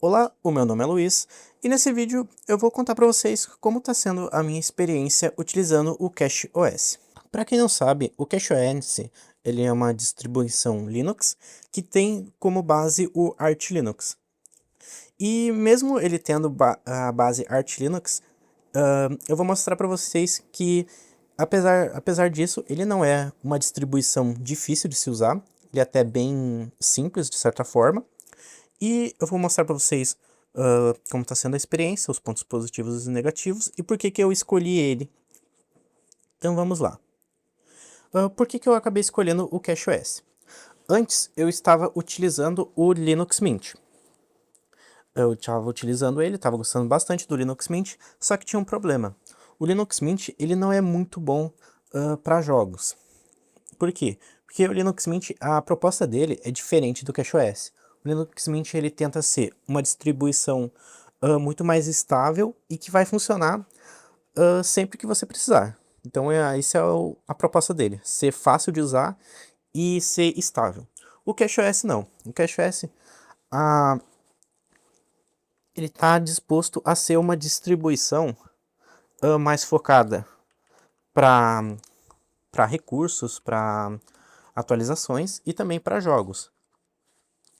Olá, o meu nome é Luiz e nesse vídeo eu vou contar para vocês como está sendo a minha experiência utilizando o CashOS. Para quem não sabe, o CashOS ele é uma distribuição Linux que tem como base o Arch Linux. E mesmo ele tendo a base Arch Linux, eu vou mostrar para vocês que apesar disso, ele não é uma distribuição difícil de se usar, ele é até bem simples de certa forma. E eu vou mostrar para vocês como está sendo a experiência, os pontos positivos e negativos e por que que eu escolhi ele. Então vamos lá. Por que que eu acabei escolhendo o CashOS? Antes eu estava utilizando o Linux Mint. Eu estava utilizando ele, estava gostando bastante do Linux Mint, só que tinha um problema. O Linux Mint ele não é muito bom para jogos. Por quê? Porque o Linux Mint, a proposta dele é diferente do CashOS. O Linux Mint ele tenta ser uma distribuição muito mais estável e que vai funcionar sempre que você precisar. Então essa é a proposta dele, ser fácil de usar e ser estável. O CashOS não. O CashOS ah, ele está disposto a ser uma distribuição mais focada para recursos, para atualizações e também para jogos.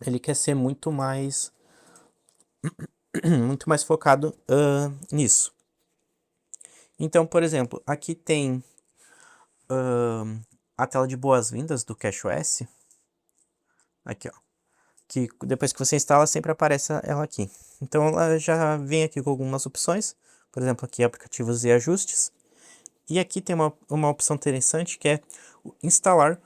Ele quer ser muito mais muito mais focado nisso. Então, por exemplo, aqui tem a tela de boas-vindas do CashOS. Aqui, ó. Que depois que você instala, sempre aparece ela aqui. Então, ela já vem aqui com algumas opções. Por exemplo, aqui aplicativos e ajustes. E aqui tem uma opção interessante que é instalar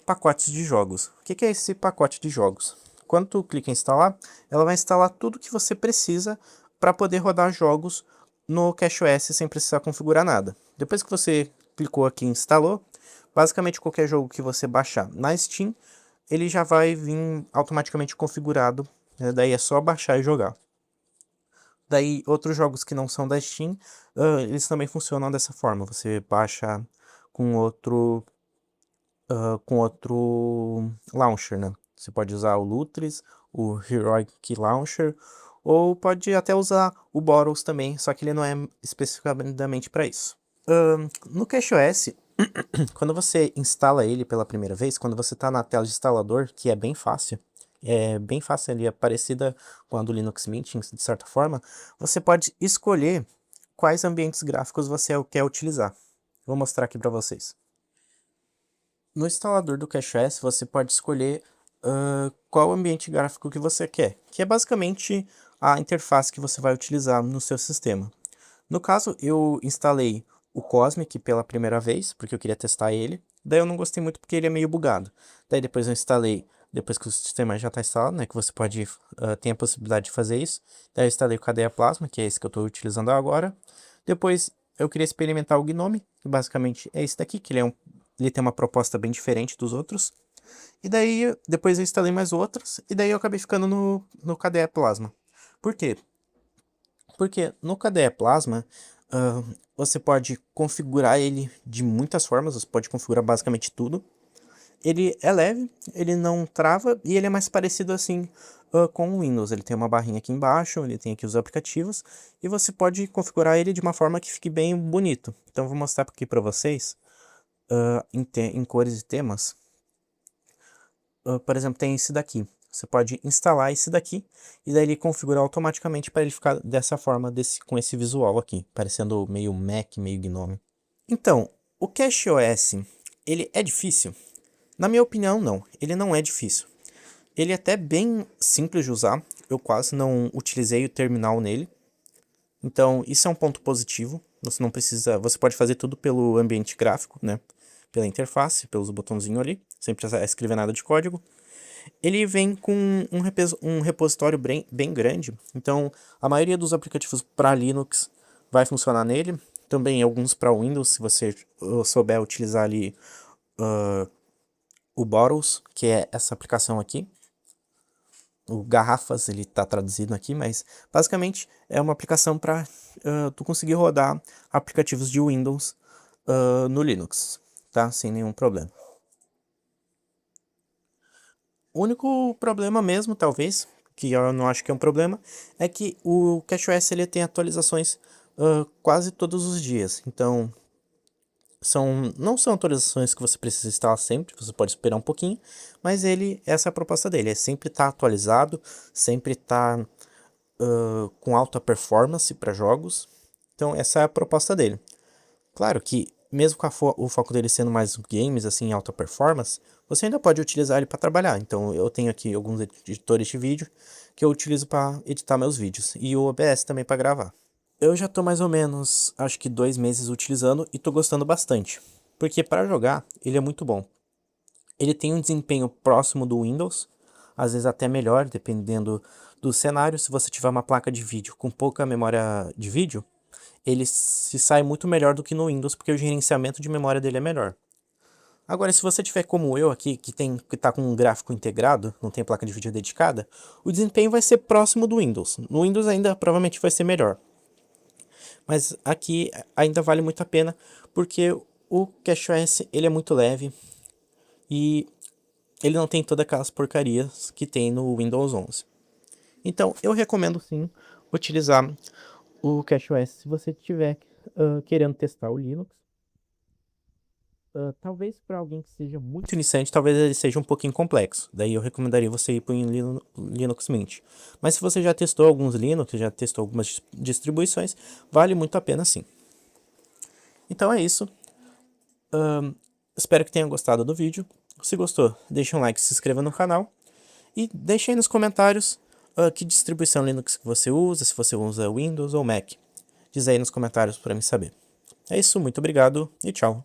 pacotes de jogos. O que é esse pacote de jogos? Quando tu clica em instalar, ela vai instalar tudo que você precisa para poder rodar jogos no CashOS sem precisar configurar nada. Depois que você clicou aqui e instalou, basicamente qualquer jogo que você baixar na Steam, ele já vai vir automaticamente configurado, né? Daí é só baixar e jogar. Daí, outros jogos que não são da Steam, eles também funcionam dessa forma. Você baixa com outro launcher, né? Você pode usar o Lutris, o Heroic Launcher, ou pode até usar o Boros também, só que ele não é especificamente para isso. No CashOS, quando você instala ele pela primeira vez, quando você está na tela de instalador, que é bem fácil, ele é parecida com a do Linux Mint, de certa forma, você pode escolher quais ambientes gráficos você quer utilizar. Vou mostrar aqui para vocês. No instalador do CashOS, você pode escolher qual ambiente gráfico que você quer, que é basicamente a interface que você vai utilizar no seu sistema. No caso, eu instalei o Cosmic pela primeira vez, porque eu queria testar ele. Daí eu não gostei muito porque ele é meio bugado. Daí depois eu instalei, depois que o sistema já está instalado, né, que você pode, tem a possibilidade de fazer isso. Daí eu instalei o Cadeia Plasma, que é esse que eu estou utilizando agora. Depois eu queria experimentar o Gnome, que basicamente é esse daqui, que ele tem uma proposta bem diferente dos outros. E daí, depois eu instalei mais outros, e daí eu acabei ficando no KDE Plasma. Por quê? Porque no KDE Plasma, você pode configurar ele de muitas formas, você pode configurar basicamente tudo. Ele é leve, ele não trava e ele é mais parecido assim com o Windows. Ele tem uma barrinha aqui embaixo, ele tem aqui os aplicativos e você pode configurar ele de uma forma que fique bem bonito. Então eu vou mostrar aqui para vocês em cores e temas. Por exemplo, tem esse daqui. Você pode instalar esse daqui e daí ele configura automaticamente para ele ficar dessa forma, com esse visual aqui, parecendo meio Mac, meio Gnome. Então, o CashOS, ele é difícil? Na minha opinião, não. Ele não é difícil. Ele é até bem simples de usar. Eu quase não utilizei o terminal nele. Então, isso é um ponto positivo. Você não precisa, você pode fazer tudo pelo ambiente gráfico, né? Pela interface, pelos botãozinhos ali, sem precisar escrever nada de código. Ele vem com um repositório bem grande, então a maioria dos aplicativos para Linux vai funcionar nele. Também alguns para Windows, se você souber utilizar ali o Bottles, que é essa aplicação aqui. O Garrafas, ele está traduzido aqui, mas basicamente é uma aplicação para tu conseguir rodar aplicativos de Windows no Linux, tá? Sem nenhum problema. O único problema mesmo, talvez, que eu não acho que é um problema, é que o CashOS ele tem atualizações quase todos os dias. Então, não são atualizações que você precisa instalar sempre, você pode esperar um pouquinho, mas essa é a proposta dele, é sempre estar atualizado, sempre estar com alta performance para jogos. Então, essa é a proposta dele. Claro que, mesmo com o foco dele sendo mais games, assim, em alta performance, você ainda pode utilizar ele para trabalhar. Então, eu tenho aqui alguns editores de vídeo que eu utilizo para editar meus vídeos, e o OBS também para gravar. Eu já tô mais ou menos, acho que 2 meses utilizando e tô gostando bastante. Porque para jogar, ele é muito bom. Ele tem um desempenho próximo do Windows, às vezes até melhor, dependendo do cenário. Se você tiver uma placa de vídeo com pouca memória de vídeo, ele se sai muito melhor do que no Windows, porque o gerenciamento de memória dele é melhor. Agora, se você tiver como eu aqui, que tá com um gráfico integrado, não tem placa de vídeo dedicada, o desempenho vai ser próximo do Windows. No Windows ainda provavelmente vai ser melhor. Mas aqui ainda vale muito a pena, porque o CashOS ele é muito leve e ele não tem todas aquelas porcarias que tem no Windows 11. Então, eu recomendo sim utilizar o CashOS se você estiver querendo testar o Linux. Talvez para alguém que seja muito iniciante, talvez ele seja um pouquinho complexo. Daí eu recomendaria você ir para o Linux Mint. Mas se você já testou alguns Linux, já testou algumas distribuições, vale muito a pena sim. Então é isso. Espero que tenha gostado do vídeo. Se gostou, deixe um like, se inscreva no canal. E deixe aí nos comentários que distribuição Linux que você usa, se você usa Windows ou Mac. Diz aí nos comentários para mim saber. É isso, muito obrigado e tchau.